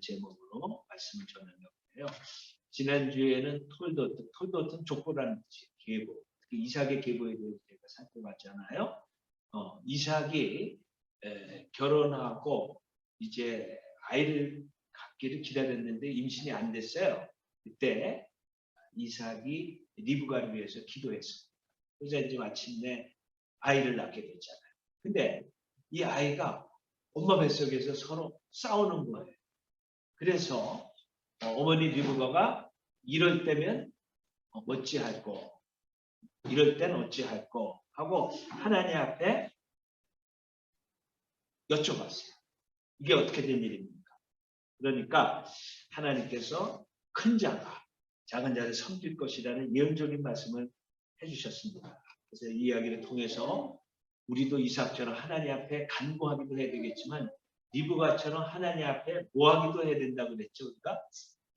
제목으로 말씀을 전하려고 해요. 지난주에는 톨도트는 족보라는 뜻이 계보, 특히 이삭의 계보에 대해서 제가 살펴봤잖아요. 이삭이 결혼하고 이제 아이를 갖기를 기다렸는데 임신이 안 됐어요. 그때 이삭이 리브가를 위해서 기도했습니다. 그래서 이제 마침내 아이를 낳게 됐잖아요. 근데 이 아이가 엄마 뱃속에서 서로 싸우는 거예요. 그래서 어머니 리브가가 이럴 때면 어찌할꼬, 이럴 땐 어찌할꼬 하고 하나님 앞에 여쭤봤어요. 이게 어떻게 된 일입니까? 그러니까 하나님께서 큰 자가 작은 자를 섬길 것이라는 예언적인 말씀을 해주셨습니다. 그래서 이 이야기를 통해서 우리도 이삭처럼 하나님 앞에 간구하기도 해야 되겠지만 리브가처럼 하나님 앞에 모하기도 해야 된다고 그랬죠. 우리가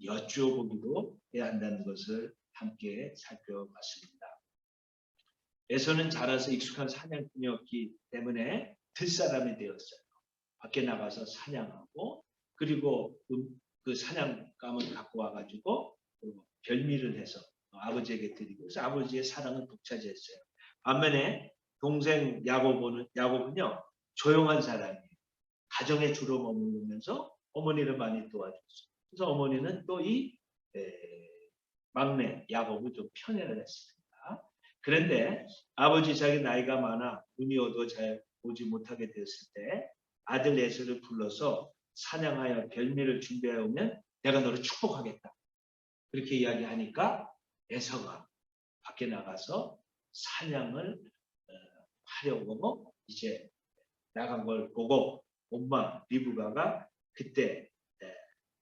여쭈어보기도 해야 한다는 것을 함께 살펴봤습니다. 에서는 자라서 익숙한 사냥꾼이었기 때문에 들사람이 되었어요. 밖에 나가서 사냥하고 그리고 그 사냥감을 갖고 와가지고 별미를 해서 아버지에게 드리고 그래서 아버지의 사랑을 독차지했어요. 반면에 동생 야곱은요 조용한 사람이에요. 가정에 주로 머무르면서 어머니를 많이 도와줬어요. 그래서 어머니는 또 이 막내 야곱을 좀 편애를 했습니다. 그런데 아버지 이삭이 나이가 많아 눈이 어두워 잘 보지 못하게 되었을 때 아들 에서를 불러서 사냥하여 별미를 준비해 오면 내가 너를 축복하겠다. 그렇게 이야기하니까 에서가 밖에 나가서 사냥을 하려고 이제 나간 걸 보고 엄마 리브가가 그때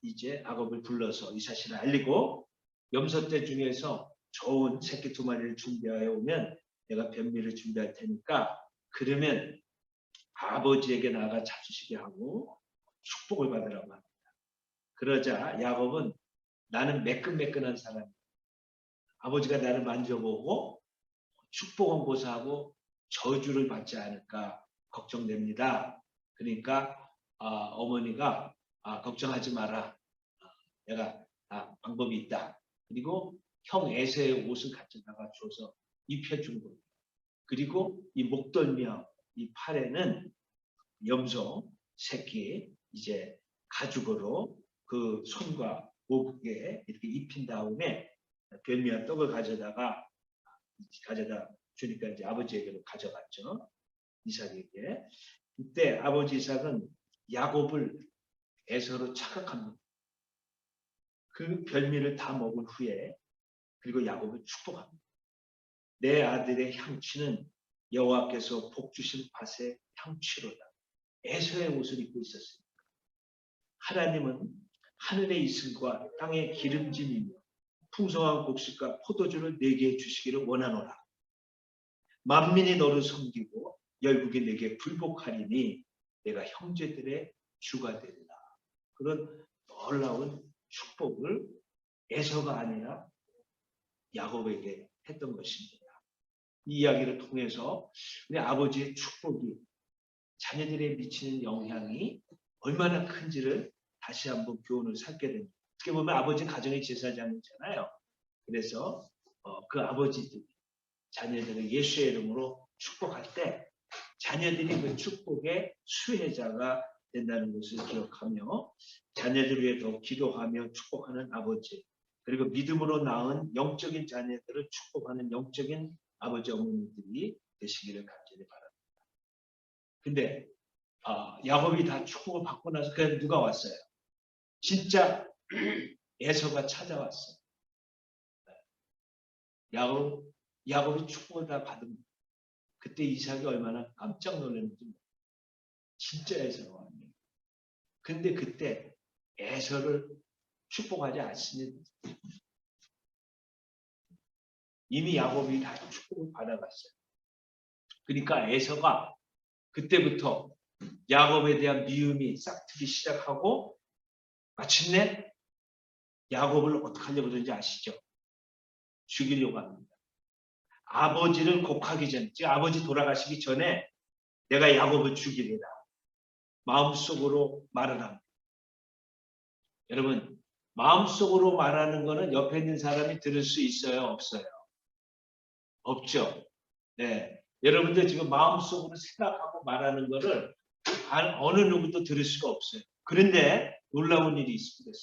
이제 야곱을 불러서 이 사실을 알리고 염소떼 중에서 좋은 새끼 2마리를 준비하여 오면 내가 변미를 준비할 테니까 그러면 아버지에게 나가 자주시게 하고 축복을 받으라고 합니다. 그러자 야곱은 나는 매끈매끈한 사람이야. 아버지가 나를 만져보고 축복은 고사하고 저주를 받지 않을까 걱정됩니다. 그러니까 어머니가 걱정하지 마라. 내가 방법이 있다. 그리고 형 에서의 옷을 가져다가 줘서 입혀준 거예요. 그리고 이 목덜미하고 이 팔에는 염소 새끼 이제 가죽으로 그 손과 목에 이렇게 입힌 다음에 별미와 떡을 가져다 주니까 이제 아버지에게로 가져갔죠. 이삭에게. 이때 아버지 이삭은 야곱을 에서로 착각합니다. 그 별미를 다 먹은 후에 그리고 야곱을 축복합니다. 내 아들의 향취는 여호와께서 복 주신 밭의 향취로다. 에서의 옷을 입고 있었습니다. 하나님은 하늘의 이슬과 땅의 기름짐이며 풍성한 곡식과 포도주를 내게 주시기를 원하노라. 만민이 너를 섬기고 열국이 내게 굴복하리니 내가 형제들의 주가 되리라. 그런 놀라운 축복을 에서가 아니라 야곱에게 했던 것입니다. 이 이야기를 통해서 우리 아버지의 축복이 자녀들에 미치는 영향이 얼마나 큰지를 다시 한번 교훈을 삼게 됩니다. 어떻게 보면 아버지 가정의 제사장이잖아요. 그래서 그 아버지들이 자녀들을 예수의 이름으로 축복할 때 자녀들이 그 축복의 수혜자가 된다는 것을 기억하며 자녀들 위해 더 기도하며 축복하는 아버지 그리고 믿음으로 낳은 영적인 자녀들을 축복하는 영적인 아버지 어머니들이 되시기를 간절히 바랍니다. 근데 야곱이 다 축복을 받고 나서 그냥 누가 왔어요? 진짜 에서가 찾아왔어요. 야곱이 축복을 다 받은 그때 이삭이 얼마나 깜짝 놀랐는지 진짜 에서가 왔네요. 근데 그때 에서를 축복하지 않습니다. 이미 야곱이 다 축복을 받아갔어요. 그러니까 에서가 그때부터 야곱에 대한 미움이 싹트기 시작하고 마침내 야곱을 어떻게 하려고 그러는지 아시죠? 죽이려고 합니다. 아버지를 곡하기 전, 즉 아버지 돌아가시기 전에 내가 야곱을 죽이리라. 마음속으로 말을 합니다. 여러분, 마음속으로 말하는 거는 옆에 있는 사람이 들을 수 있어요? 없어요? 없죠. 네. 여러분들 지금 마음속으로 생각하고 말하는 거를 어느 누구도 들을 수가 없어요. 그런데 놀라운 일이 있습니다.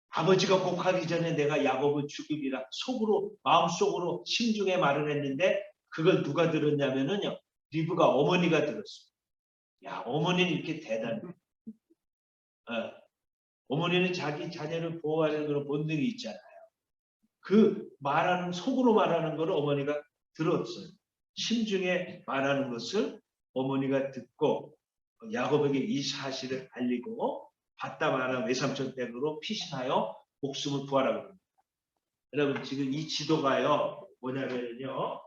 아버지가 곡하기 전에 내가 야곱을 죽이리라 속으로 마음속으로 심중에 말을 했는데 그걸 누가 들었냐면은요. 리브가 어머니가 들었어요. 야, 어머니는 이렇게 대단해. 어머니는 자기 자녀를 보호하는 그런 본능이 있잖아요. 그 말하는 속으로 말하는 것을 어머니가 들었어요. 심중에 말하는 것을 어머니가 듣고 야곱에게 이 사실을 알리고 바다마라 외삼촌 댁으로 피신하여 목숨을 구하라고 합니다. 여러분 지금 이 지도가요 뭐냐면요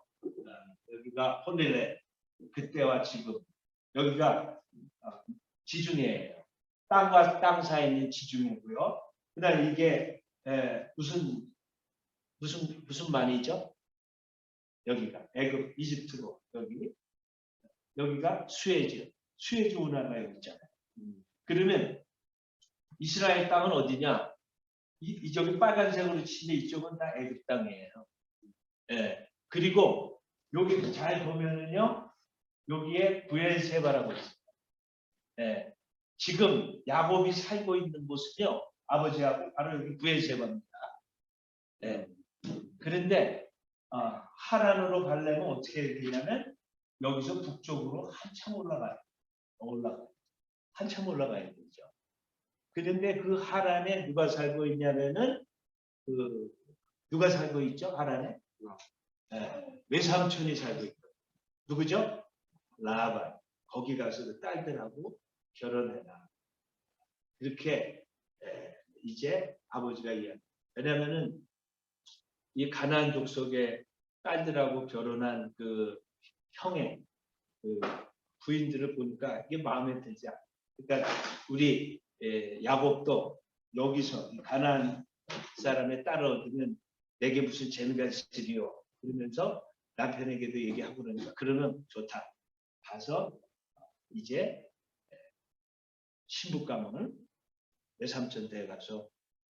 여기가 호넬레 그때와 지금 여기가 지중해예요. 땅과 땅 사이에 있는 지중해고요. 그다음 이게 무슨 만이죠? 여기가 애굽 이집트로 여기가 수에즈 운하가 여기 있잖아요. 그러면 이스라엘 땅은 어디냐? 이쪽이 빨간색으로 치면 이쪽은 다 애굽 땅이에요. 예. 그리고 여기 잘 보면은요, 여기에 부엘세바라고 있어요. 예. 지금 야곱이 살고 있는 곳은요, 아버지하고 바로 여기 부엘세바입니다. 예. 그런데 하란으로 가려면 어떻게 되냐면 여기서 북쪽으로 한참 올라가요. 한참 올라가야 되죠. 그런데 그 하란에 누가 살고 있냐면은 누가 살고 있죠? 하란에 외삼촌이 살고 있고 누구죠? 라반. 거기 가서 그 딸들하고 결혼해라. 이렇게 이제 아버지가 이야기. 왜냐하면은 이 가나안 족속의 딸들하고 결혼한 그 형의 그 부인들을 보니까 이게 마음에 들지 않아. 그러니까 우리 야곱도 여기서 가나안 사람의 딸을 얻으면 내게 무슨 재미가 있으리요. 그러면서 남편에게도 얘기하고 그러니까 그러면 좋다. 가서 이제 신부감을 외삼촌 댁에 가서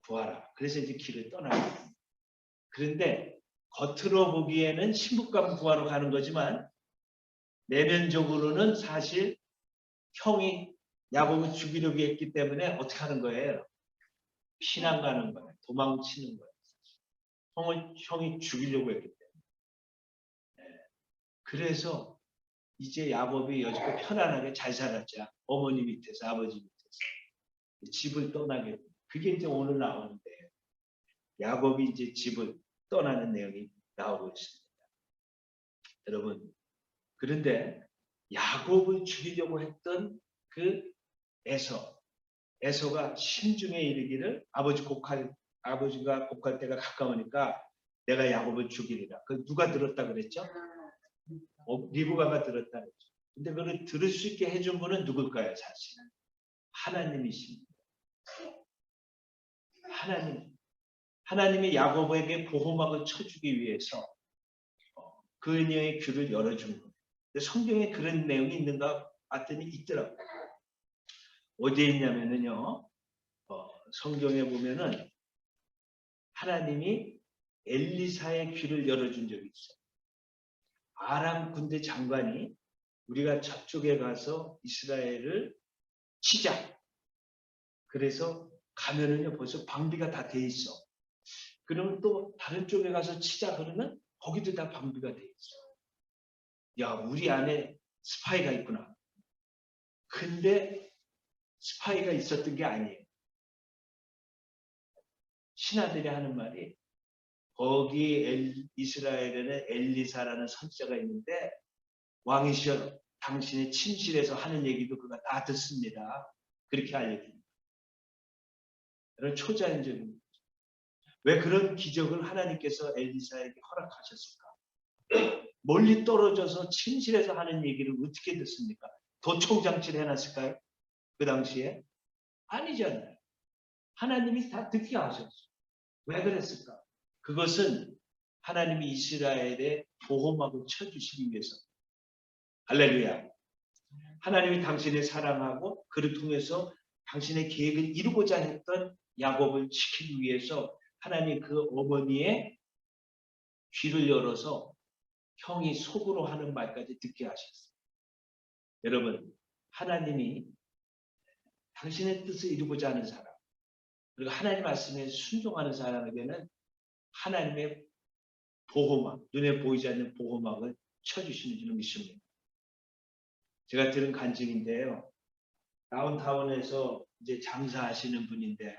구하라. 그래서 이제 길을 떠나요. 그런데 겉으로 보기에는 신부감 구하러 가는 거지만 내면적으로는 사실 형이 야곱을 죽이려고 했기 때문에 어떻게 하는 거예요? 피난 가는 거예요. 도망치는 거예요. 형이 죽이려고 했기 때문에. 그래서 이제 야곱이 여지껏 편안하게 잘 살았죠. 어머니 밑에서 아버지 밑에서 집을 떠나게 됩니다. 그게 이제 오늘 나오는데 야곱이 이제 집을 떠나는 내용이 나오고 있습니다. 여러분 그런데 야곱을 죽이려고 했던 그 에서가 심중에 이르기를 아버지가 곡할 때가 가까우니까 내가 야곱을 죽이리라. 그 누가 들었다 그랬죠? 리브가가 들었다 그랬죠. 근데 그걸 들을 수 있게 해준 분은 누굴까요? 사실은 하나님이십니다. 하나님이 야곱에게 보호막을 쳐주기 위해서 그녀의 귀를 열어준 거예요. 근데 성경에 그런 내용이 있는가 봤더니 있더라고요. 어디에 있냐면요. 성경에 보면은 하나님이 엘리사의 귀를 열어준 적이 있어요. 아람 군대 장관이 우리가 저쪽에 가서 이스라엘을 치자. 그래서 가면은요 벌써 방비가 다 돼 있어. 그러면 또 다른 쪽에 가서 치자 그러면 거기도 다 방비가 돼 있어. 야, 우리 안에 스파이가 있구나. 근데 스파이가 있었던 게 아니에요. 신하들이 하는 말이 거기 이스라엘에는 엘리사라는 선자가 있는데 왕이시여 당신의 침실에서 하는 얘기도 그가 다 듣습니다. 그렇게 알려줍니다. 이런 초자연적인 거죠. 왜 그런 기적을 하나님께서 엘리사에게 허락하셨을까? 멀리 떨어져서 침실에서 하는 얘기를 어떻게 듣습니까? 도청장치를 해놨을까요? 그 당시에? 아니잖아요. 하나님이 다 듣게 하셨어요. 왜 그랬을까? 그것은 하나님이 이스라엘의 보호막을 쳐주시기 위해서. 할렐루야. 하나님이 당신을 사랑하고 그를 통해서 당신의 계획을 이루고자 했던 야곱을 지키기 위해서 하나님 그 어머니의 귀를 열어서 형이 속으로 하는 말까지 듣게 하셨어요. 여러분, 하나님이 당신의 뜻을 이루고자 하는 사람, 그리고 하나님 말씀에 순종하는 사람에게는 하나님의 보호막, 눈에 보이지 않는 보호막을 쳐주시는 줄 믿습니다. 제가 들은 간증인데요. 다운타운에서 이제 장사하시는 분인데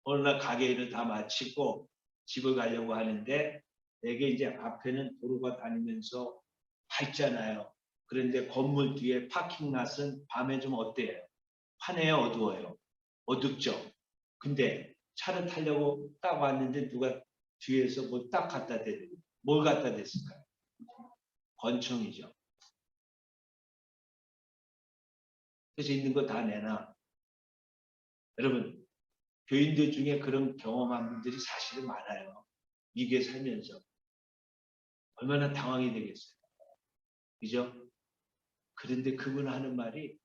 어느 날 가게 일을 다 마치고 집을 가려고 하는데 내게 이제 앞에는 도로가 다니면서 밝잖아요. 그런데 건물 뒤에 파킹랏은 밤에 좀 어때요? 환해요, 어두워요? 어둡죠. 근데 차를 타려고 딱 왔는데 누가 뒤에서 뭐 딱 갖다 대더니 뭘 갖다 댔을까요? 권총이죠. 그래서 있는 거 다 내놔. 여러분, 교인들 중에 그런 경험한 분들이 사실은 많아요. 미국에 살면서. 얼마나 당황이 되겠어요. 그죠? 그런데 그분 하는 말이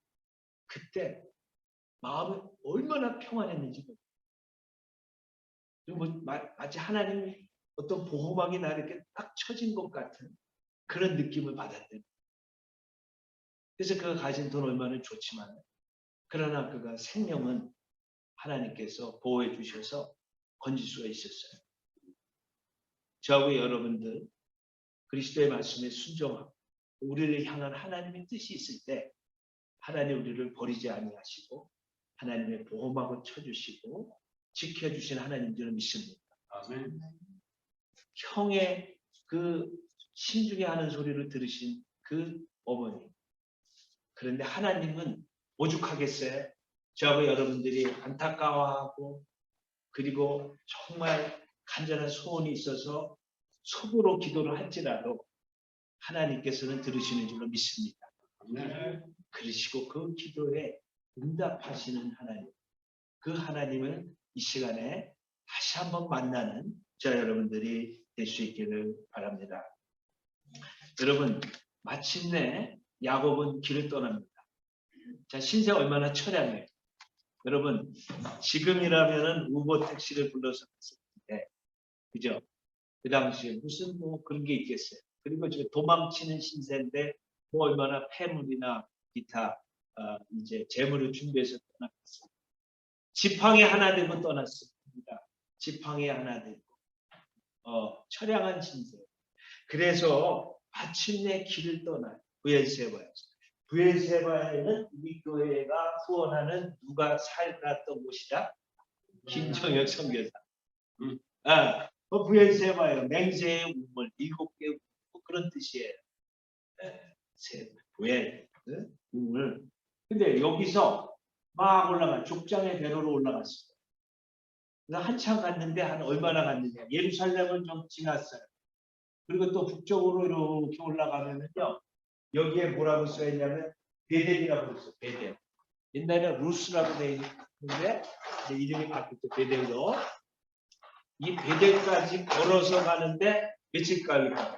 그때 마음이 얼마나 평안했는지 모르겠어요. 뭐 마치 하나님이 어떤 보호막이 나 이렇게 딱 쳐진 것 같은 그런 느낌을 받았대요. 그래서 그가 가진 돈 얼마나 좋지만 그러나 그가 생명은 하나님께서 보호해 주셔서 건질 수가 있었어요. 저하고 여러분들 그리스도의 말씀에 순종하고 우리를 향한 하나님의 뜻이 있을 때 하나님 우리를 버리지 아니하시고 하나님의 보호막을 쳐주시고 지켜주신 하나님 줄을 믿습니다. 아멘. 형의 그 신중에 하는 소리를 들으신 그 어머니. 그런데 하나님은 오죽하겠어요? 저하고 여러분들이 안타까워하고 그리고 정말 간절한 소원이 있어서 속으로 기도를 할지라도 하나님께서는 들으시는 줄로 믿습니다. 그러시고 그 기도에 응답하시는 하나님, 그 하나님을 이 시간에 다시 한번 만나는 저 여러분들이 될 수 있기를 바랍니다. 여러분, 마침내 야곱은 길을 떠납니다. 자, 신세 얼마나 처량해요. 여러분, 지금이라면은 우버 택시를 불러서 갔을 텐데, 그죠? 그 당시에 무슨 뭐 그런 게 있겠어요. 그리고 지금 도망치는 신세인데 뭐 얼마나 폐물이나 기타 이제 재물을 준비해서 떠났습니다. 지팡이 하나 들고 떠났습니다. 지팡이 하나 들고 처량한 신세. 그래서 마침내 길을 떠나요. 부엘세바에서. 부엘세바에는 우리 교회가 후원하는 누가 살았던 곳이다? 김정혁 선교사. 부엘세바예요. 맹세의 우물, 7개 우물, 그런 뜻이에요. 부엘, 우물. 근데 여기서 막 올라가, 족장의 배로로 올라갔어요. 그래서 한참 갔는데 한 얼마나 갔느냐. 예루살렘을 좀 지났어요. 그리고 또 북쪽으로 이렇게 올라가면은요. 여기에 뭐라고 써있냐면 베델이라고 써요. 베델. 옛날에 루스라고 되어 있는데 이름이 바뀌었죠. 베델로. 이 베델까지 걸어서 가는데 며칠 걸릴까요?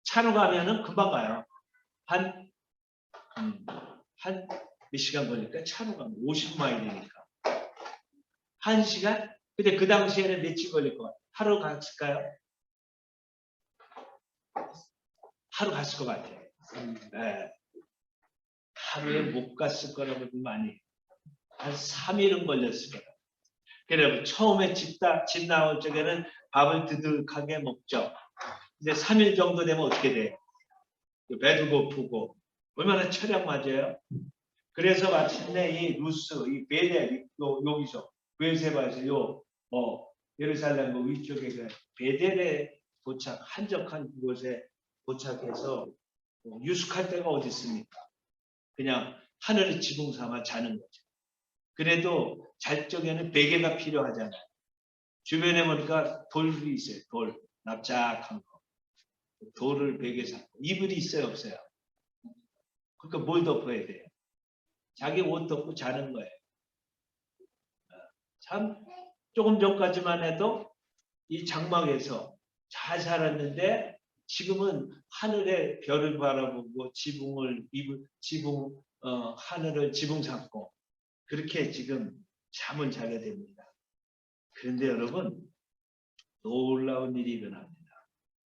차로 가면은 금방 가요. 한 몇 시간 걸릴까요? 차로 가면 50마일이니까. 1시간? 근데 그 당시에는 며칠 걸릴 것 같아요? 하루 갔을까요? 하루 갔을 것 같아요. 네. 하루에 못 갔을 거라고 많이. 한 3일은 걸렸을 거예요. 그래 처음에 집 나올 적에는 밥을 드득하게 먹죠. 이제 3일 정도 되면 어떻게 돼요? 배도 고프고 얼마나 철량 맞아요? 그래서 마침내 이 루스, 이 베델, 여기서 베세바에서 예루살렘 위쪽에 그 베델에 도착, 한적한 그곳에 도착해서 유숙할 데가 어디 있습니까? 그냥 하늘의 지붕 삼아 자는 거죠. 그래도 잘 적에는 베개가 필요하잖아요. 주변에 보니까 돌이 있어요. 돌, 납작한 거. 돌을 베개 삼고 이불이 있어요, 없어요? 그러니까 뭘 덮어야 돼요? 자기 옷 덮고 자는 거예요. 참 조금 전까지만 해도 이 장막에서 잘 살았는데 지금은 하늘의 별을 바라보고 하늘을 지붕 삼고 그렇게 지금 잠을 자게 됩니다. 그런데 여러분 놀라운 일이 일어납니다.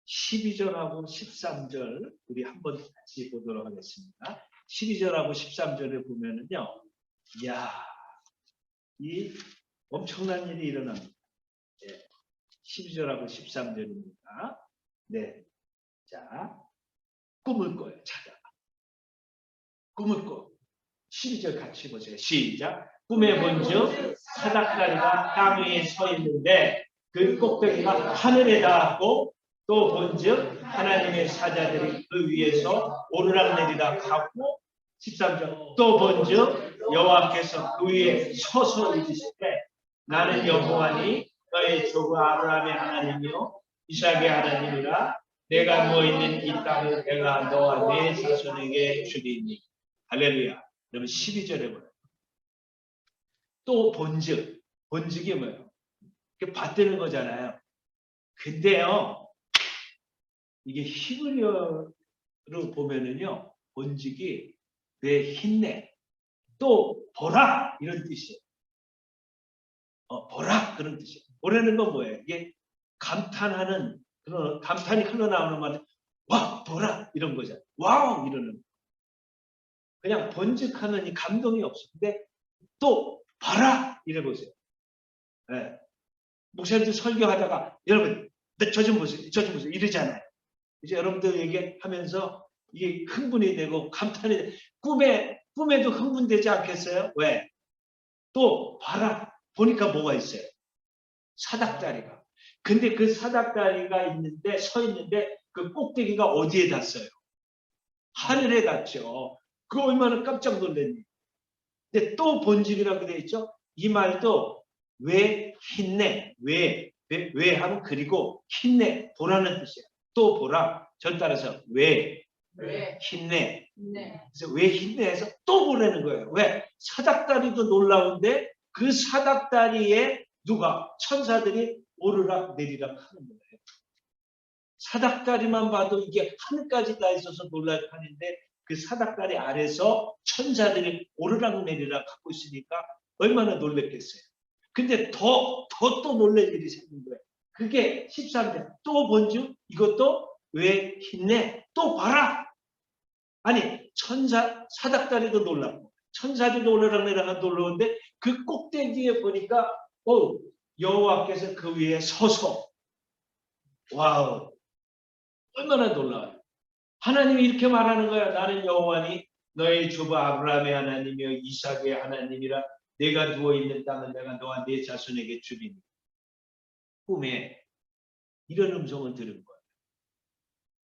12절하고 13절 우리 한번 같이 보도록 하겠습니다. 12절하고 13절을 보면은요. 이야, 이 엄청난 일이 일어납니다. 네, 12절하고 13절입니다. 네. 자, 꿈을 꿔요. 찾아가. 꿈을 꿔. 12절 같이 보세요. 시작. 꿈에 본즉 사닥다리가 땅 위에 서 있는데 그 꼭대기가 하늘에 닿았고 또 본즉 하나님의 사자들이 그 위에서 오르락내리락 하고 13절 또 본즉 여호와께서 그 위에 서서 이르시되 나는 여호와니 너의 조부 아브라함의 하나님이요 이삭의 하나님이라 내가 누워있는 이 땅을 내가 너와 네 자손에게 주리니 할렐루야. 여러분 12절에 보여요. 또 본즉, 본즉이 뭐예요? 이게 받드는 거잖아요. 근데요, 이게 히브리어로 보면은요, 본즉이 내 힘내, 또 보라 이런 뜻이에요. 보라 그런 뜻이에요. 보라는 건 뭐예요? 이게 감탄하는 그런 감탄이 흘러나오는 말, 와 보라 이런 거잖아요. 와우 이러는. 그냥 번직하는 이 감동이 없어. 근데 또 봐라 이래 보세요. 네. 목사님들 설교하다가 여러분 저 좀 보세요. 저 좀 보세요. 이러잖아요. 이제 여러분들 얘기하면서 이게 흥분이 되고 감탄이 되고 꿈에도 흥분되지 않겠어요? 왜? 또 봐라 보니까 뭐가 있어요? 사닥다리가. 근데 그 사닥다리가 있는데 서 있는데 그 꼭대기가 어디에 닿았어요? 하늘에 닿죠. 그 얼마나 깜짝 놀랐니? 근데 또 본직이라고 되어 있죠. 이 말도 왜 힘내, 왜 하면 그리고 힘내, 보라는 뜻이에요. 또 보라. 전 따라서 왜 힘내. 그래서 왜 힘내해서 또 보라는 거예요. 왜? 사닥다리도 놀라운데 그 사닥다리에 누가 천사들이 오르락 내리락 하는 거예요. 사닥다리만 봐도 이게 하늘까지 다 있어서 놀랄 판인데 그 사닥다리 아래서 천사들이 오르락 내리락 하고 있으니까 얼마나 놀랬겠어요. 근데 더 또 놀랄 일이 생긴 거예요. 그게 13절. 또 본즉 이것도 왜 힘내? 또 봐라. 아니 사닥다리도 놀랍고 천사들도 오르락 내리락 놀라운데 그 꼭대기에 보니까 여호와께서 그 위에 서서 와우 얼마나 놀라워요. 하나님이 이렇게 말하는 거야. 나는 여호와니 너의 주부 아브라함의 하나님이여 이삭의 하나님이라 내가 누워있는 땅은 내가 너와 네 자손에게 주리니. 꿈에 이런 음성을 들은 거예요.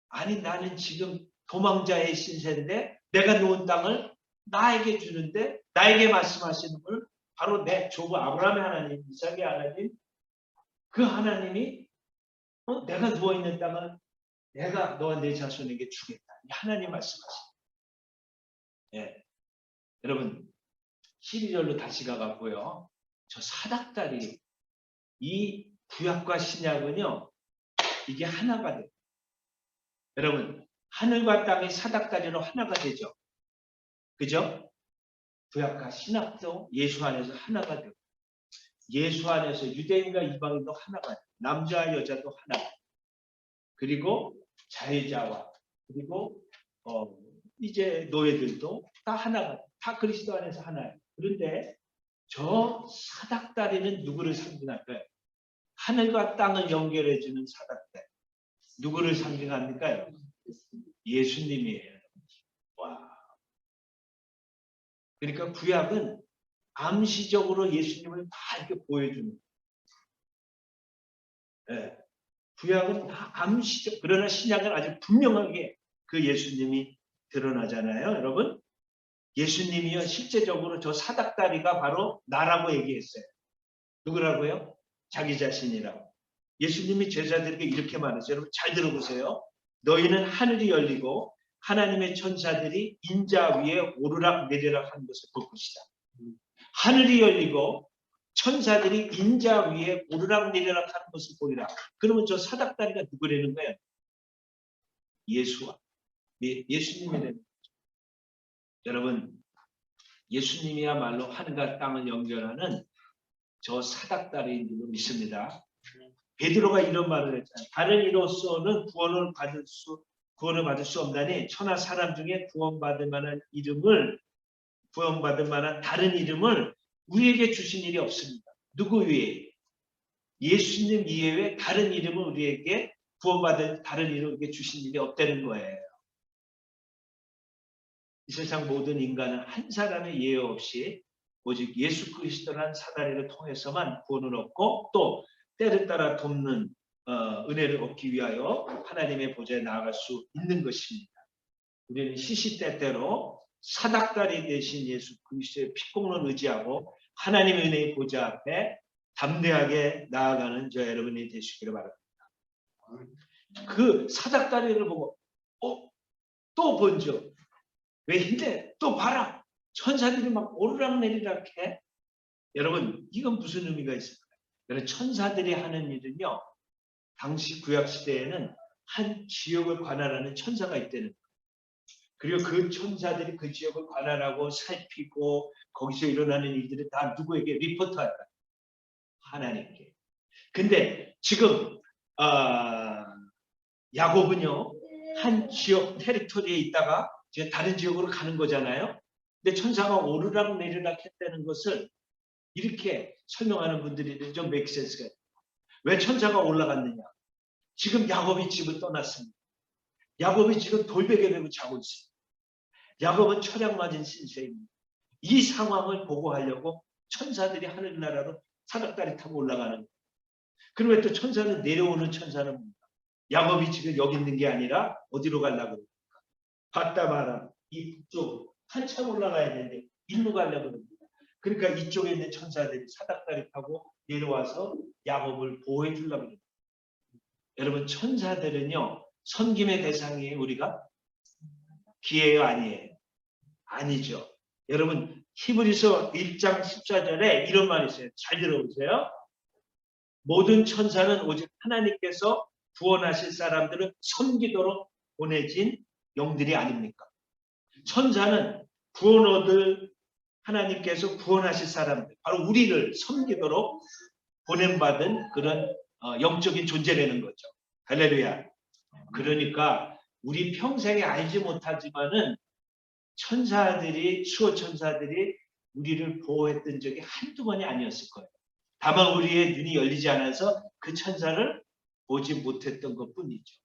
아니 나는 지금 도망자의 신세인데 내가 누운 땅을 나에게 주는데 나에게 말씀하시는 분 바로 내 주부 아브라함의 하나님 이삭의 하나님 그 하나님이 내가 누워있는 땅을 내가 너와 내 자손에게 주겠다. 하나님 말씀하십니다. 예. 여러분 12절로 다시 가갖고요. 저 사닥다리 이 구약과 신약은요. 이게 하나가 돼요. 여러분 하늘과 땅이 사닥다리로 하나가 되죠. 그죠? 구약과 신약도 예수 안에서 하나가 되고 예수 안에서 유대인과 이방인도 하나가 돼요. 남자와 여자도 하나가 돼요. 그리고 자유자와 그리고 이제 노예들도 다 하나가 다 그리스도 안에서 하나예요. 그런데 저 사닥다리는 누구를 상징할까요? 하늘과 땅을 연결해주는 사닥다리. 누구를 상징합니까? 예수님이에요. 와. 그러니까 구약은 암시적으로 예수님을 다 이렇게 보여주는 거예요. 네. 구약은 다 암시적, 그러나 신약은 아주 분명하게 그 예수님이 드러나잖아요. 여러분 예수님이요 실제적으로 저 사닥다리가 바로 나라고 얘기했어요. 누구라고요? 자기 자신이라고. 예수님이 제자들에게 이렇게 말했어요. 여러분 잘 들어보세요. 너희는 하늘이 열리고 하나님의 천사들이 인자 위에 오르락 내리락 하는 것을 볼 것이다. 하늘이 열리고 천사들이 인자 위에 오르락 내리락 하는 것을 보리라. 그러면 저 사닥다리가 누구라는 거예요? 예수님이라는 거죠. 여러분 예수님이야말로 하늘과 땅을 연결하는 저 사닥다리인 줄 믿습니다. 베드로가 이런 말을 했잖아요. 다른 이로서는 구원을 받을 수 없다니 천하 사람 중에 구원받을 만한 다른 이름을 우리에게 주신 일이 없습니다. 누구 외에? 예수님 이외에 다른 이름을 우리에게 구원받을 다른 이름을 주신 일이 없다는 거예요. 이 세상 모든 인간은 한 사람의 예외 없이 오직 예수 그리스도라는 사다리를 통해서만 구원을 얻고 또 때를 따라 돕는 은혜를 얻기 위하여 하나님의 보좌에 나아갈 수 있는 것입니다. 우리는 시시때때로 사닥다리 대신 예수 그리스도의 피공을 의지하고 하나님의 은혜의 보좌 앞에 담대하게 나아가는 저 여러분이 되시기를 바랍니다. 그 사닥다리를 보고 또 번져. 왜 힘내? 또 봐라. 천사들이 막 오르락내리락 해. 여러분 이건 무슨 의미가 있을까요? 여러분 천사들이 하는 일은요. 당시 구약시대에는 한 지역을 관할하는 천사가 있다는 거예요. 그리고 그 천사들이 그 지역을 관할하고 살피고 거기서 일어나는 일들을 다 누구에게 리포트할 거예요? 하나님께. 근데 지금 야곱은요. 한 지역 테리토리에 있다가 이제 다른 지역으로 가는 거잖아요. 근데 천사가 오르락내리락 했다는 것을 이렇게 설명하는 분들이 좀 make sense가 있어요. 왜 천사가 올라갔느냐? 지금 야곱이 집을 떠났습니다. 야곱이 지금 돌베개 메고 자고 있습니다. 야곱은 철양 맞은 신세입니다. 이 상황을 보고하려고 천사들이 하늘나라로 사닥다리 타고 올라가는 거예요. 그러면 또 천사는 내려오는 천사는 뭡니까? 야곱이 지금 여기 있는 게 아니라 어디로 가려고 합니까? 봤다 마라. 이 북쪽 한참 올라가야 되는데 일로 가려고 합니다. 그러니까 이쪽에 있는 천사들이 사닥다리 타고 내려와서 야곱을 보호해 주려고 합니다. 여러분 천사들은요. 섬김의 대상이에요. 우리가? 기회예요? 아니에요? 아니죠. 여러분 히브리서 1장 14절에 이런 말이 있어요. 잘 들어보세요. 모든 천사는 오직 하나님께서 구원하실 사람들을 섬기도록 보내진 영들이 아닙니까? 천사는 구원 얻을 하나님께서 구원하실 사람들, 바로 우리를 섬기도록 보냄받은 그런 영적인 존재라는 거죠. 할렐루야. 그러니까 우리 평생에 알지 못하지만은 천사들이 수호 천사들이 우리를 보호했던 적이 한두 번이 아니었을 거예요. 다만 우리의 눈이 열리지 않아서 그 천사를 보지 못했던 것뿐이죠.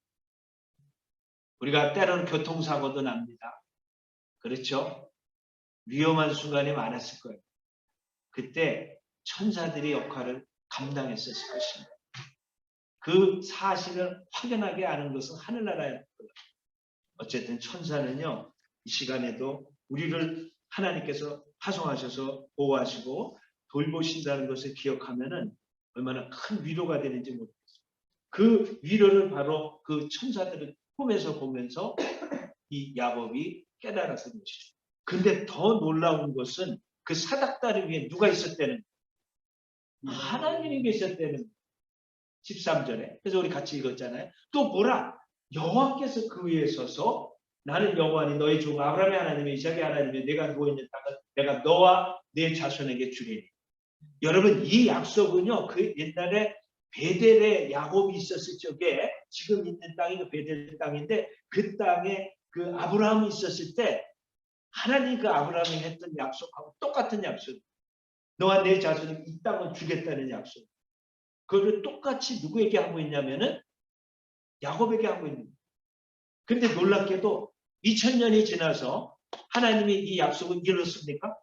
우리가 때로는 교통사고도 납니다. 그렇죠? 위험한 순간이 많았을 거예요. 그때 천사들의 역할을 감당했었을 것입니다. 그 사실을 확연하게 아는 것은 하늘나라의 거예요. 어쨌든 천사는요. 이 시간에도 우리를 하나님께서 파송하셔서 보호하시고 돌보신다는 것을 기억하면은 얼마나 큰 위로가 되는지 모르겠어요. 그 위로를 바로 그 천사들을 꿈에서 보면서 이 야곱이 깨달았던 것이죠. 근데 더 놀라운 것은 그 사닥다리 위에 누가 있었다는 거예요. 하나님이 계셨다는 13절에. 그래서 우리 같이 읽었잖아요. 또 보라. 여호와께서 그 위에 서서 나는 여호와니 너의 종 아브라함의 하나님의 이삭의 하나님의 내가 누워있는 땅을 내가 너와 내 자손에게 주리니. 여러분 이 약속은요. 그 옛날에 베델에 야곱이 있었을 적에 지금 있는 땅이 그 베델 땅인데 그 땅에 그 아브라함이 있었을 때 하나님 그 아브라함이 했던 약속하고 똑같은 약속. 너와 내 자손이 이 땅을 주겠다는 약속. 그걸 똑같이 누구에게 하고 있냐면은 야곱에게 하고 있는 거예요. 그런데 놀랍게도 2000년이 지나서 하나님이 이 약속을 이뤘습니까?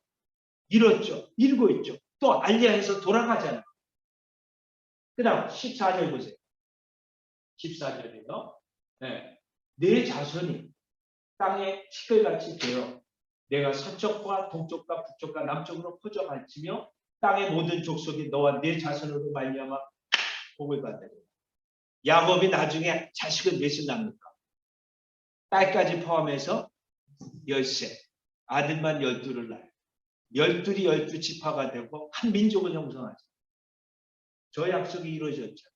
이뤘죠. 이루고 있죠. 또 알리아에서 돌아가잖아요. 그 다음 14절 보세요. 14절에요. 네. 내 자손이 땅에 티끌같이 되어 내가 서쪽과 동쪽과 북쪽과 남쪽으로 퍼져갈지며 땅의 모든 족속이 너와 내 자손으로 말미암아 복을 받으리라. 야곱이 나중에 자식은 몇을 낳습니까? 딸까지 포함해서 13, 아들만 12를 낳아요. 12이 12지파가 되고 한 민족을 형성하죠. 저 약속이 이루어졌죠.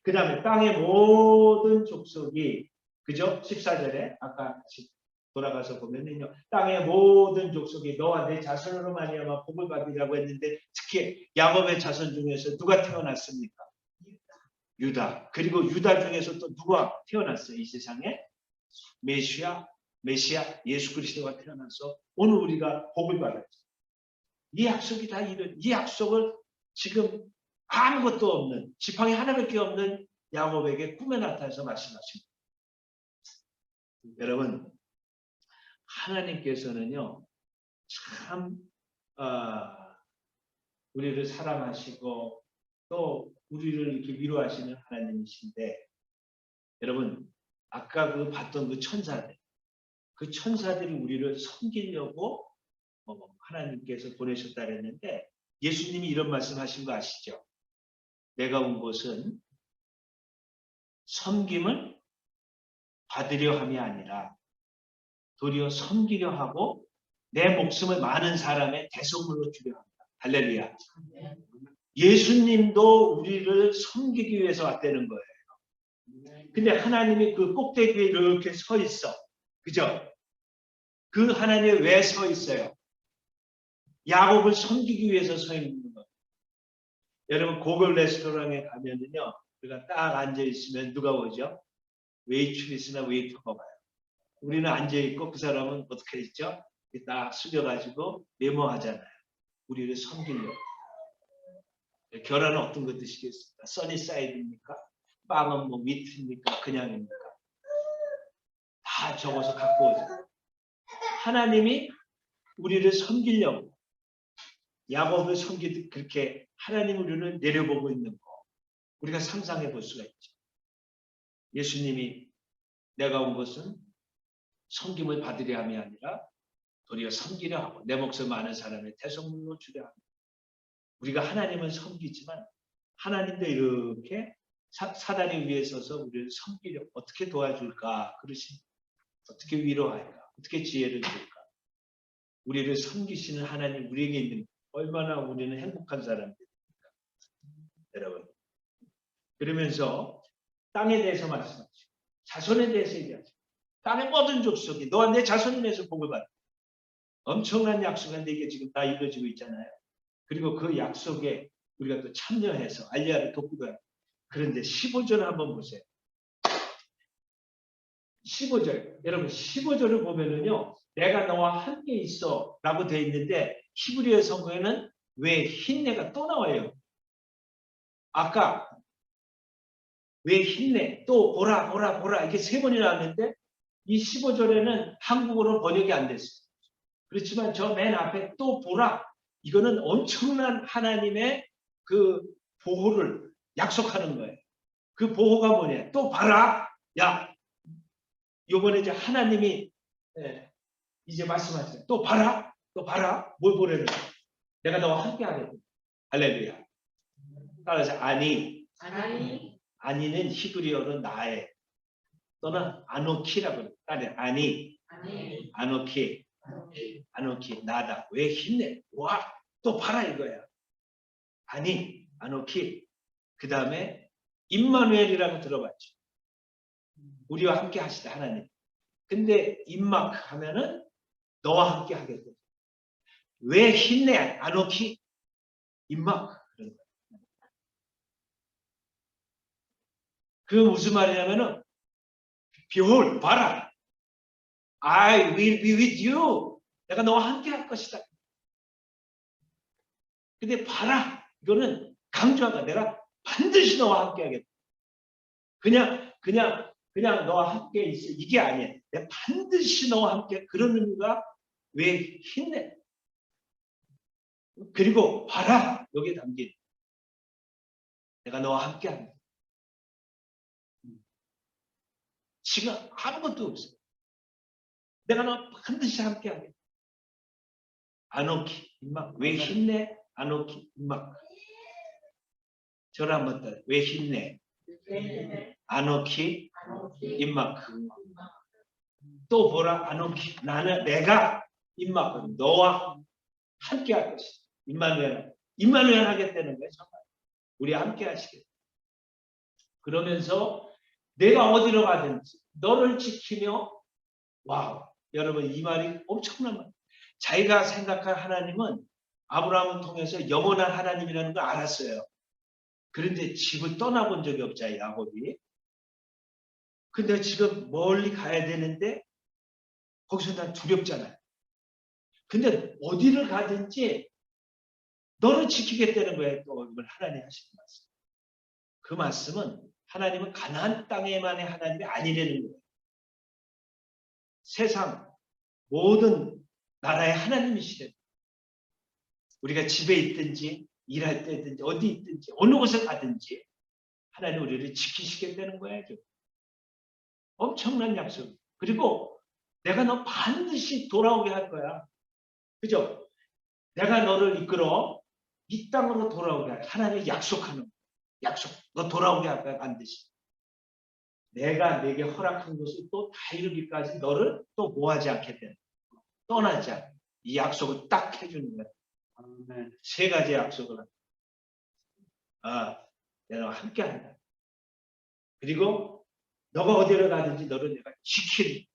그 다음에 땅의 모든 족속이 그죠? 14절에 아까 돌아가서 보면은요, 땅의 모든 족속이 너와 내 자손으로 말미암아 복을 받으리라고 했는데 특히 야곱의 자손 중에서 누가 태어났습니까? 유다. 그리고 유다 중에서 또 누가 태어났어요? 이 세상에 메시아 예수 그리스도가 태어나서 오늘 우리가 복을 받았죠. 이 약속이 다 이런 이 약속을 지금 아무것도 없는 지팡이 하나밖에 없는 야곱에게 꿈에 나타나서 말씀하십니다. 여러분, 하나님께서는요 참 우리를 사랑하시고 또 우리를 이렇게 위로하시는 하나님이신데, 여러분 아까 그 봤던 그 천사들이 우리를 섬기려고 하나님께서 보내셨다 그랬는데, 예수님이 이런 말씀하신 거 아시죠? 내가 온 것은 섬김을 받으려 함이 아니라 도리어 섬기려 하고 내 목숨을 많은 사람의 대속물로 주려 합니다. 할렐루야. 예수님도 우리를 섬기기 위해서 왔다는 거예요. 근데 하나님이 그 꼭대기에 이렇게 서 있어. 그죠? 그 하나님이 왜 서 있어요? 야곱을 섬기기 위해서 서 있는 거예요. 여러분 고급 레스토랑에 가면은요, 우리가 딱 앉아 있으면 누가 오죠? 웨이트리스나 웨이터가 와요. 우리는 앉아 있고 그 사람은 어떻게 있죠? 딱 숙여가지고 메모하잖아요. 우리를 섬기려고. 계란은 어떤 거 드시겠습니까? 써니사이드입니까? 빵은 뭐 미트입니까? 그냥입니까? 다 적어서 갖고 오죠. 하나님이 우리를 섬기려고 야곱을 섬기듯 그렇게 하나님 우리를 내려보고 있는 거 우리가 상상해 볼 수가 있죠. 예수님이 내가 온 것은 섬김을 받으려 함이 아니라 도리어 섬기려 하고 내 목숨 많은 사람의 대속물로 주려 합니다. 우리가 하나님을 섬기지만 하나님도 이렇게 사단이 위에 서서 우리를 섬기려 어떻게 도와줄까 그러십니다. 어떻게 위로할까? 어떻게 지혜를 줄까? 우리를 섬기시는 하나님 우리에게 있는 얼마나 우리는 행복한 사람들입니까? 여러분. 그러면서 땅에 대해서 말씀하시고 자손에 대해서 얘기하죠. 땅의 모든 족속이 너와 내 자손에 대해서 복을 받아. 엄청난 약속인데 이게 지금 다 이루어지고 있잖아요. 그리고 그 약속에 우리가 또 참여해서 알리아를 돕기도 해요. 그런데 15절 한번 보세요. 15절. 여러분 15절을 보면은요. 내가 너와 함께 있어 라고 되어 있는데 히브리어 성경에는 왜 힘내가 또 나와요. 아까 왜 힘내 또 보라 이게 3번이 나왔는데 이 15절에는 한국어로 번역이 안 됐어요. 그렇지만 저 맨 앞에 또 보라 이거는 엄청난 하나님의 그 보호를 약속하는 거예요. 그 보호가 뭐냐? 또 봐라. 야, 요번에 이제 하나님이 이제 말씀하세요. 또 봐라. 또 봐라. 뭘 보려는 거야? 내가 너와 함께 하겠다. 할렐루야. 따라서 아니는 히브리어로 나의 또는 아노키라고 해요. 아니 아노키 나다. 왜 힘내? 와, 또 봐라 이거야. 아노키. 그 다음에 임마누엘이라고 들어봤죠. 우리와 함께 하시다 하나님. 근데 임마크 하면은 너와 함께 하겠다. 왜 힘내? 아노키 임마크. 그 무슨 말이냐면은 behold 봐라. I will be with you. 내가 너와 함께 할 것이다. 근데 봐라. 이거는 강조하다. 내가 반드시 너와 함께 하겠다. 그냥 너와 함께 있어. 이게 아니야. 내가 반드시 너와 함께. 그런 의미가 왜 힘내. 그리고 봐라. 여기에 담긴 내가 너와 함께 합니다. 지금 아무것도 없어요. 내가 너 반드시 함께 하겠다. 아노키 임막. 왜 힘내? 아노키 임막. 저를 한번 따라. 왜 힘내? 아노키 임막. 또 보라. 아노키 내가 임막. 너와 함께 할 것이다. 임마누엘 하겠다는 거예요. 정말. 우리 함께 하시겠다. 그러면서 내가 어디로 가든지 너를 지키며 와우. 여러분 이 말이 엄청난 말. 자기가 생각한 하나님은 아브라함을 통해서 영원한 하나님이라는 걸 알았어요. 그런데 집을 떠나본 적이 없잖아요, 야곱이. 근데 지금 멀리 가야 되는데 거기서 난 두렵잖아요. 근데 어디를 가든지 너를 지키겠다는 거예요. 또 이걸 하나님 하시는 말씀. 그 말씀은 하나님은 가나안 땅에만의 하나님이 아니라는 거예요. 세상 모든 나라의 하나님이시래요. 우리가 집에 있든지 일할 때든지 어디 있든지 어느 곳에 가든지 하나님 우리를 지키시겠다는 거예요. 엄청난 약속. 그리고 내가 너 반드시 돌아오게 할 거야. 그죠? 내가 너를 이끌어 이 땅으로 돌아오게 할 하나님이 약속하는 거야. 약속. 너 돌아오게 할 거야 반드시. 내가 내게 허락한 것을 또 다 이루기까지 너를 또 뭐하지 않게 돼. 떠나지 않게. 이 약속을 딱 해주는 거야. 세 가지 약속을 합니다. 내가 함께 한다. 그리고 너가 어디를 가든지 너를 내가 지키리.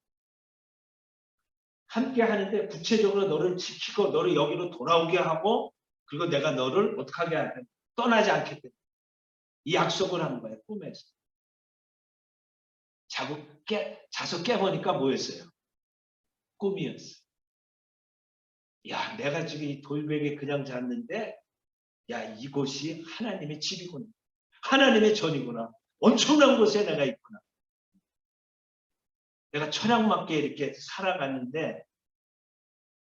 함께 하는데 구체적으로 너를 지키고 너를 여기로 돌아오게 하고 그리고 내가 너를 어떻게 하게 할까? 떠나지 않겠다. 이 약속을 한 거예요. 꿈에서. 자서 깨보니까 뭐였어요? 꿈이었어. 야, 내가 지금 이 돌베개에 그냥 잤는데 야, 이곳이 하나님의 집이구나. 하나님의 전이구나. 엄청난 곳에 내가 있구나. 내가 천양맞게 이렇게 살아갔는데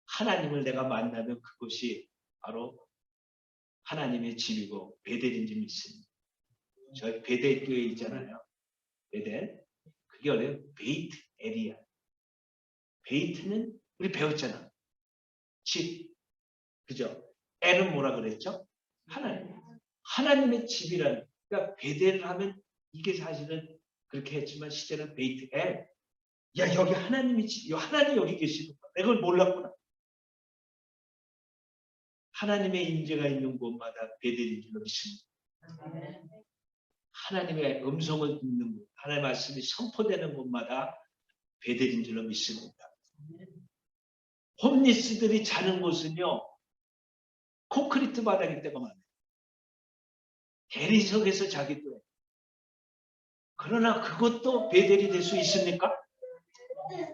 하나님을 내가 만나면 그곳이 바로 하나님의 집이고 베델인 줄 믿습니다. 저희 베델 교회 있잖아요. 베델. 그게 어려요. 베이트 에리아. 베이트는 우리 배웠잖아. 집. 그죠? 에는 뭐라 그랬죠? 하나님. 하나님의 집이라는. 그러니까 베델을 하면 이게 사실은 그렇게 했지만 실제는 베이트 엘. 야, 여기 하나님이 집. 하나님 여기 계시는 거야. 내가 그걸 몰랐구나. 하나님의 임재가 있는 곳마다 베델인 줄로 믿습니다. 하나님의 음성을 듣는 곳, 하나님의 말씀이 선포되는 곳마다 베델인 줄로 믿습니다. 홈리스들이 자는 곳은요, 콘크리트 바닥일 때가 많아요. 대리석에서 자기도 해요. 그러나 그것도 베델이 될 수 있습니까?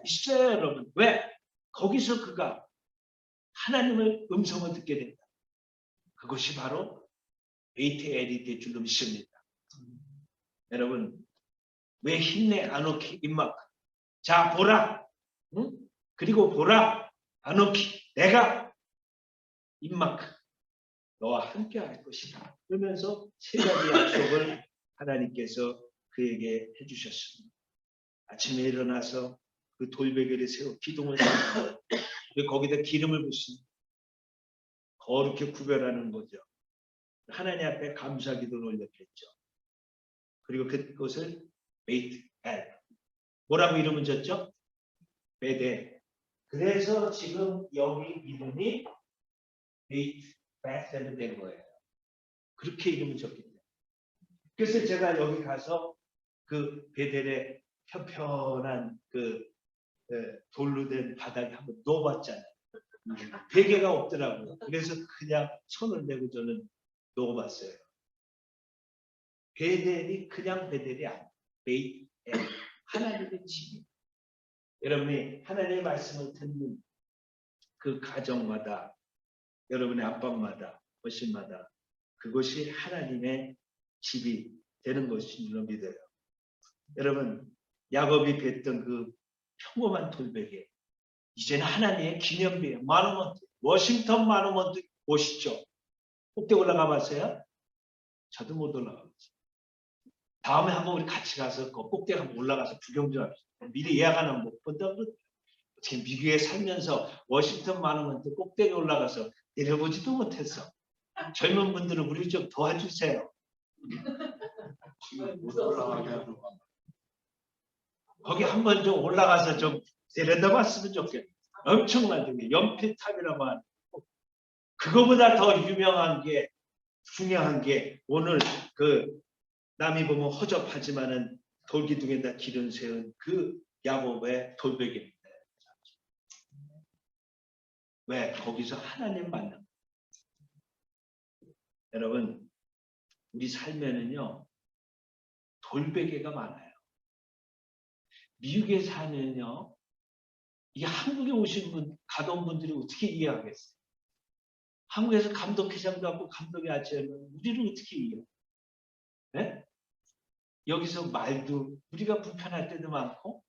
있어요, 여러분. 왜? 거기서 그가 하나님의 음성을 듣게 된다. 그것이 바로 베이트 엘이 될 줄로 믿습니다. 여러분, 왜 힘내 아노키 임막? 자, 보라. 응? 그리고 보라. 아노키. 내가 임마크. 너와 함께 할 것이다. 그러면서 세 가지 약속을 하나님께서 그에게 해주셨습니다. 아침에 일어나서 그 돌베개를 세워 기둥을 세우고 거기다 기름을 붓습니다. 거룩히 구별하는 거죠. 하나님 앞에 감사 기도를 올렸겠죠. 그리고 그것을 베이트 엘. 뭐라고 이름을 줬죠? 베델. 그래서 지금 여기 이름이 베이트 베델이 된 거예요. 그렇게 이름을 줬기 때문에. 그래서 제가 여기 가서 그 베델의 편편한 그 돌로 된 바닥에 한번 넣어봤잖아요. 베개가 없더라고요. 그래서 그냥 손을 대고 저는 넣어봤어요. 베델이 그냥 베델이 아니에요. 베이트 하나님의 집이. 여러분이 하나님의 말씀을 듣는 그 가정마다 여러분의 안방마다 거실마다 그것이 하나님의 집이 되는 것인 줄로 믿어요. 여러분 야곱이 뵀던 그 평범한 돌베개 이제는 하나님의 기념비예요. 모누먼트, 워싱턴 모누먼트 멋있죠? 꼭대기 올라가 봤어요? 저도 못 올라가 봤어요. 다음에 한번 우리 같이 가서 그 꼭대기 한번 올라가서 구경 좀 합시다. 미리 예약 안 하면 못 본다고 그러더라고요. 어떻게 미국에 살면서 워싱턴 모누먼트 꼭대기 올라가서 내려보지도 못했어. 젊은 분들은 우리 좀 도와주세요. 못 올라가게 하고. 거기 한번 좀 올라가서 좀 내려다봤으면 좋겠네. 엄청난 게 연필탑이라고 하는 그거보다 더 유명한 게 중요한 게 오늘 그 남이 보면 허접하지만은 돌기둥에다 기름 세운 그 야곱의 돌베개입니다. 왜? 거기서 하나님 만나. 여러분, 우리 삶에는요, 돌베개가 많아요. 미국에 사면요, 이게 한국에 오신 분, 가던 분들이 어떻게 이해하겠어요? 한국에서 감독회장도 하고 감독이 아치하면 우리를 어떻게 이해해요? 네? 여기서 말도 우리가 불편할 때도 많고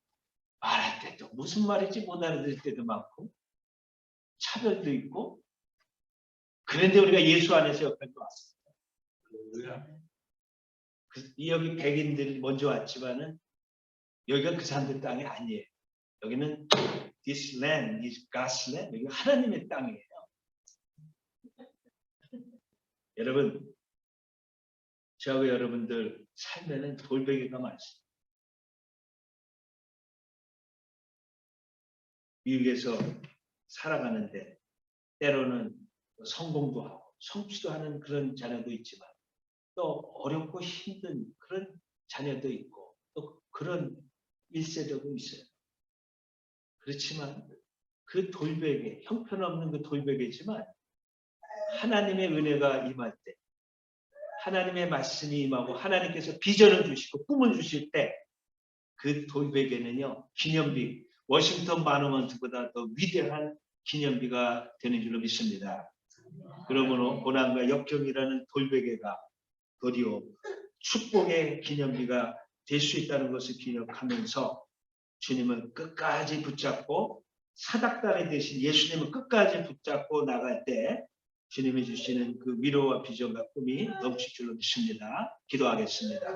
말할 때도 무슨 말인지 못 알아들을 때도 많고 차별도 있고 그런데 우리가 예수 안에서 여기까지 왔습니다. 여기 백인들이 먼저 왔지만은 여기가 그 사람들 땅이 아니에요. 여기는 this land is God's land. 여기 하나님의 땅이에요. 여러분, 저하고 여러분들 삶에는 돌베개가 많습니다. 미국에서 살아가는데 때로는 성공도 하고 성취도 하는 그런 자녀도 있지만 또 어렵고 힘든 그런 자녀도 있고 또 그런 일세대도 있어요. 그렇지만 그 돌베개, 형편없는 그 돌베개지만 하나님의 은혜가 임할 때 하나님의 말씀이 임하고 하나님께서 비전을 주시고 꿈을 주실 때 그 돌베개는요. 기념비, 워싱턴 마누먼트보다 더 위대한 기념비가 되는 줄로 믿습니다. 그러므로 고난과 역경이라는 돌베개가 도리어 축복의 기념비가 될 수 있다는 것을 기억하면서 주님을 끝까지 붙잡고 사닥다리 대신 예수님을 끝까지 붙잡고 나갈 때 주님이 주시는 그 위로와 비전과 꿈이 넘칠 줄로 믿습니다. 기도하겠습니다.